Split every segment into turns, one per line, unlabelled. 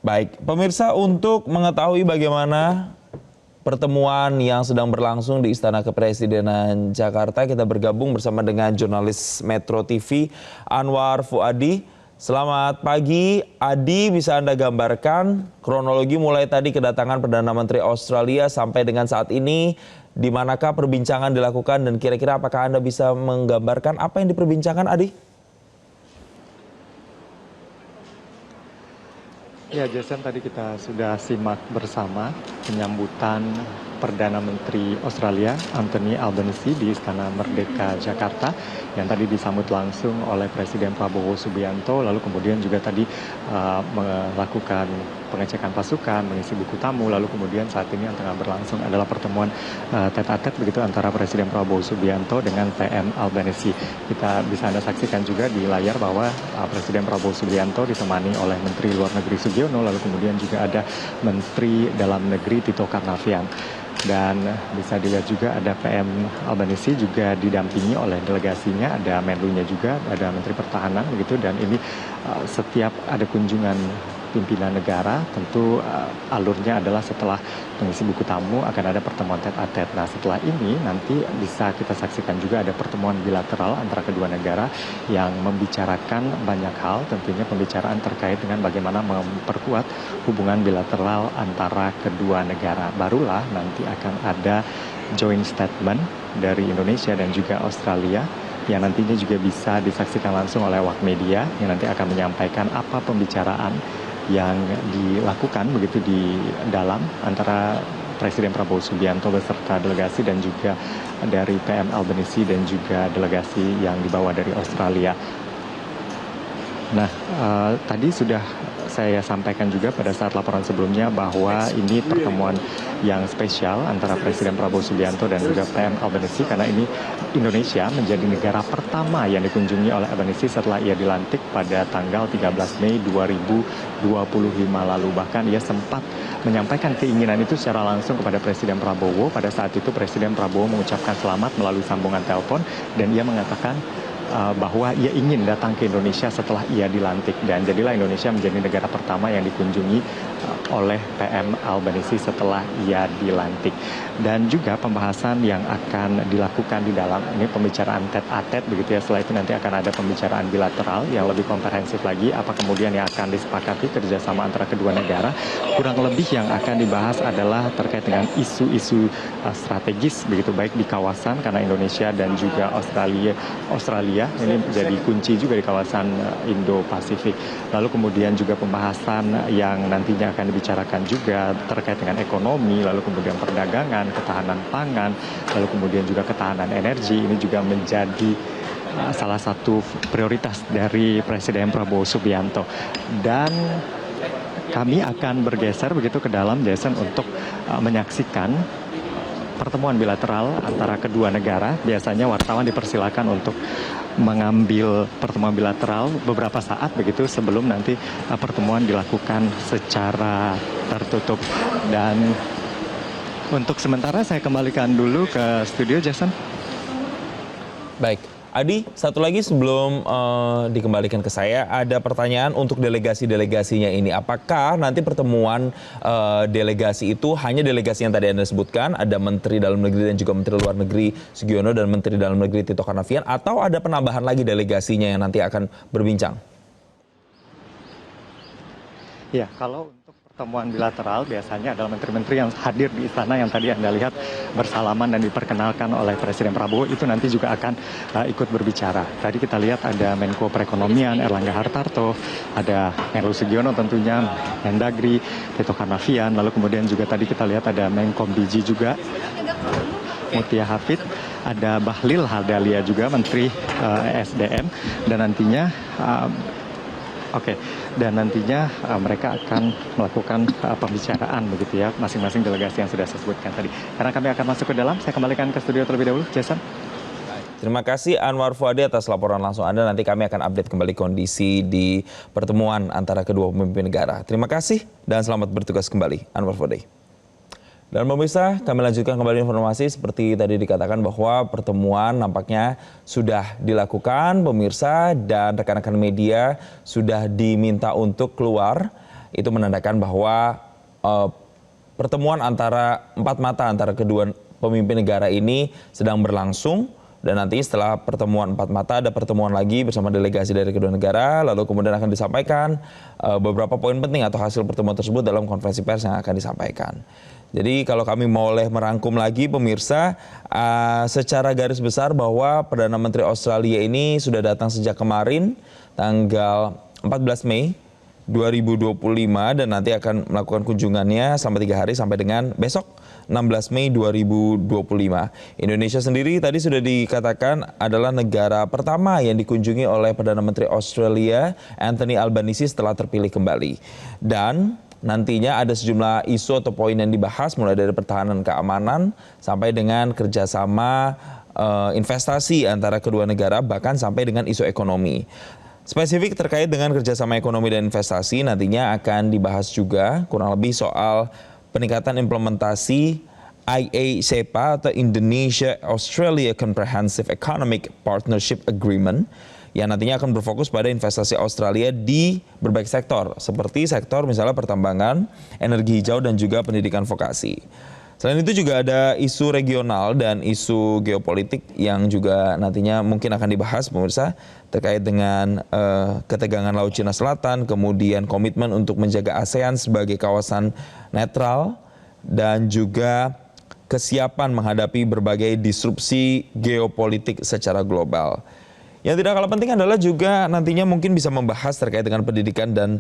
Baik, pemirsa, untuk mengetahui bagaimana pertemuan yang sedang berlangsung di Istana Kepresidenan Jakarta, kita bergabung bersama dengan jurnalis Metro TV Anwar Fuadi. Selamat pagi, Adi, bisa Anda gambarkan kronologi mulai tadi kedatangan Perdana Menteri Australia sampai dengan saat ini, di manakah perbincangan dilakukan dan kira-kira apakah Anda bisa menggambarkan apa yang diperbincangkan, Adi?
Ya, Jason, tadi kita sudah simak bersama penyambutan Perdana Menteri Australia Anthony Albanese di Istana Merdeka Jakarta yang tadi disambut langsung oleh Presiden Prabowo Subianto, lalu kemudian juga tadi melakukan pengecekan pasukan, mengisi buku tamu, lalu kemudian saat ini yang tengah berlangsung adalah pertemuan tet-a-tet begitu antara Presiden Prabowo Subianto dengan PM Albanese. Kita bisa Anda saksikan juga di layar bahwa Presiden Prabowo Subianto ditemani oleh Menteri Luar Negeri Sugiono, lalu kemudian juga ada Menteri Dalam Negeri Tito Karnavian. Dan bisa dilihat juga ada PM Albanese juga didampingi oleh delegasinya, ada Menlunya juga, ada Menteri Pertahanan begitu. Dan ini setiap ada kunjungan pimpinan negara, tentu alurnya adalah setelah mengisi buku tamu akan ada pertemuan tet-a-tet. Nah, setelah ini nanti bisa kita saksikan juga ada pertemuan bilateral antara kedua negara yang membicarakan banyak hal, tentunya pembicaraan terkait dengan bagaimana memperkuat hubungan bilateral antara kedua negara. Barulah nanti akan ada joint statement dari Indonesia dan juga Australia yang nantinya juga bisa disaksikan langsung oleh awak media yang nanti akan menyampaikan apa pembicaraan yang dilakukan begitu di dalam antara Presiden Prabowo Subianto beserta delegasi dan juga dari PM Albanese dan juga delegasi yang dibawa dari Australia. Nah, tadi sudah saya sampaikan juga pada saat laporan sebelumnya bahwa ini pertemuan yang spesial antara Presiden Prabowo Subianto dan juga PM Albanese karena ini Indonesia menjadi negara pertama yang dikunjungi oleh Albanese setelah ia dilantik pada tanggal 13 Mei 2025 lalu. Bahkan ia sempat menyampaikan keinginan itu secara langsung kepada Presiden Prabowo. Pada saat itu Presiden Prabowo mengucapkan selamat melalui sambungan telepon dan ia mengatakan bahwa ia ingin datang ke Indonesia setelah ia dilantik, dan jadilah Indonesia menjadi negara pertama yang dikunjungi oleh PM Albanese setelah ia dilantik. Dan juga pembahasan yang akan dilakukan di dalam ini pembicaraan tet-a-tet begitu ya. Setelah itu nanti akan ada pembicaraan bilateral yang lebih komprehensif lagi, apa kemudian yang akan disepakati kerjasama antara kedua negara. Kurang lebih yang akan dibahas adalah terkait dengan isu-isu strategis begitu, baik di kawasan karena Indonesia dan juga Australia ini menjadi kunci juga di kawasan Indo-Pasifik. Lalu kemudian juga pembahasan yang nantinya akan dibicarakan juga terkait dengan ekonomi, lalu kemudian perdagangan, ketahanan pangan, lalu kemudian juga ketahanan energi. Ini juga menjadi salah satu prioritas dari Presiden Prabowo Subianto. Dan kami akan bergeser begitu ke dalam, Jason, untuk menyaksikan pertemuan bilateral antara kedua negara. Biasanya wartawan dipersilakan untuk mengambil pertemuan bilateral beberapa saat begitu sebelum nanti pertemuan dilakukan secara tertutup. Dan untuk sementara saya kembalikan dulu ke studio, Jason.
Baik, Adi, satu lagi sebelum dikembalikan ke saya, ada pertanyaan untuk delegasi-delegasinya ini. Apakah nanti pertemuan delegasi itu hanya delegasi yang tadi Anda sebutkan, ada Menteri Dalam Negeri dan juga Menteri Luar Negeri Sugiono dan Menteri Dalam Negeri Tito Karnavian, atau ada penambahan lagi delegasinya yang nanti akan berbincang?
Ya, kalau untuk pertemuan bilateral biasanya adalah menteri-menteri yang hadir di istana yang tadi Anda lihat bersalaman dan diperkenalkan oleh Presiden Prabowo itu nanti juga akan ikut berbicara. Tadi kita lihat ada Menko Perekonomian Erlangga Hartarto, ada Menlu Sugiono tentunya, Mendagri Tito Karnavian, lalu kemudian juga tadi kita lihat ada Menkom Biji juga Mutia Hafid, ada Bahlil Lahadalia juga Menteri SDM, dan nantinya mereka akan melakukan pembicaraan begitu ya, masing-masing delegasi yang sudah saya sebutkan tadi. Karena kami akan masuk ke dalam, saya kembalikan ke studio terlebih dahulu, Jason.
Terima kasih Anwar Fuadi atas laporan langsung Anda. Nanti kami akan update kembali kondisi di pertemuan antara kedua pemimpin negara. Terima kasih dan selamat bertugas kembali, Anwar Fuadi. Dan pemirsa, kami lanjutkan kembali informasi seperti tadi dikatakan bahwa pertemuan nampaknya sudah dilakukan pemirsa, dan rekan-rekan media sudah diminta untuk keluar itu menandakan bahwa pertemuan antara empat mata antara kedua pemimpin negara ini sedang berlangsung. Dan nanti setelah pertemuan empat mata ada pertemuan lagi bersama delegasi dari kedua negara, lalu kemudian akan disampaikan beberapa poin penting atau hasil pertemuan tersebut dalam konferensi pers yang akan disampaikan. Jadi kalau kami boleh merangkum lagi pemirsa, secara garis besar bahwa Perdana Menteri Australia ini sudah datang sejak kemarin tanggal 14 Mei 2025 dan nanti akan melakukan kunjungannya selama 3 hari sampai dengan besok 16 Mei 2025. Indonesia sendiri tadi sudah dikatakan adalah negara pertama yang dikunjungi oleh Perdana Menteri Australia Anthony Albanese setelah terpilih kembali. Dan nantinya ada sejumlah isu atau poin yang dibahas mulai dari pertahanan keamanan sampai dengan kerjasama investasi antara kedua negara bahkan sampai dengan isu ekonomi. Spesifik terkait dengan kerjasama ekonomi dan investasi nantinya akan dibahas juga kurang lebih soal peningkatan implementasi IA-CEPA atau Indonesia Australia Comprehensive Economic Partnership Agreement yang nantinya akan berfokus pada investasi Australia di berbagai sektor seperti sektor misalnya pertambangan, energi hijau dan juga pendidikan vokasi. Selain itu juga ada isu regional dan isu geopolitik yang juga nantinya mungkin akan dibahas pemirsa terkait dengan ketegangan Laut Cina Selatan, kemudian komitmen untuk menjaga ASEAN sebagai kawasan netral dan juga kesiapan menghadapi berbagai disrupsi geopolitik secara global. Yang tidak kalah penting adalah juga nantinya mungkin bisa membahas terkait dengan pendidikan dan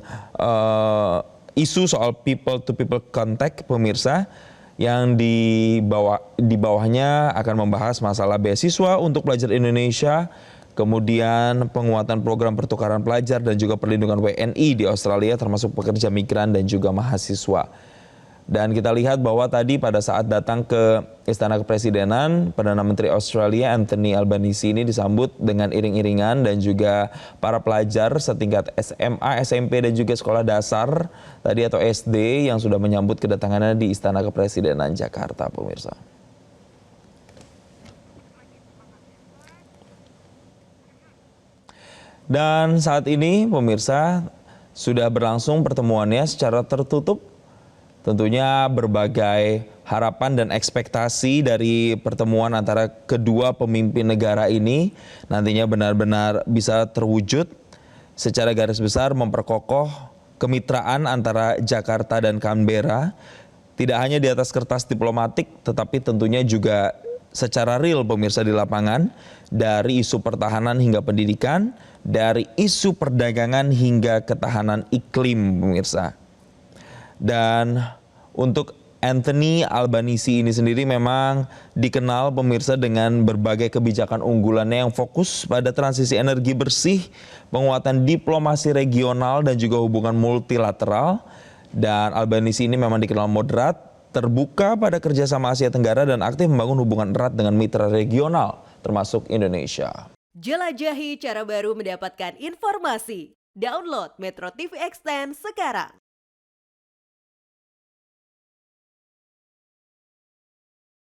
isu soal people to people contact pemirsa yang di bawahnya akan membahas masalah beasiswa untuk pelajar Indonesia, kemudian penguatan program pertukaran pelajar dan juga perlindungan WNI di Australia termasuk pekerja migran dan juga mahasiswa. Dan kita lihat bahwa tadi pada saat datang ke Istana Kepresidenan, Perdana Menteri Australia Anthony Albanese ini disambut dengan iring-iringan dan juga para pelajar setingkat SMA, SMP dan juga sekolah dasar tadi atau SD yang sudah menyambut kedatangannya di Istana Kepresidenan Jakarta, pemirsa. Dan saat ini pemirsa sudah berlangsung pertemuannya secara tertutup. Tentunya berbagai harapan dan ekspektasi dari pertemuan antara kedua pemimpin negara ini nantinya benar-benar bisa terwujud secara garis besar memperkokoh kemitraan antara Jakarta dan Canberra tidak hanya di atas kertas diplomatik tetapi tentunya juga secara real pemirsa di lapangan dari isu pertahanan hingga pendidikan, dari isu perdagangan hingga ketahanan iklim pemirsa. Dan untuk Anthony Albanese ini sendiri memang dikenal pemirsa dengan berbagai kebijakan unggulannya yang fokus pada transisi energi bersih, penguatan diplomasi regional dan juga hubungan multilateral. Dan Albanese ini memang dikenal moderat, terbuka pada kerjasama Asia Tenggara dan aktif membangun hubungan erat dengan mitra regional termasuk Indonesia.
Jelajahi cara baru mendapatkan informasi. Download Metro TV Extend sekarang.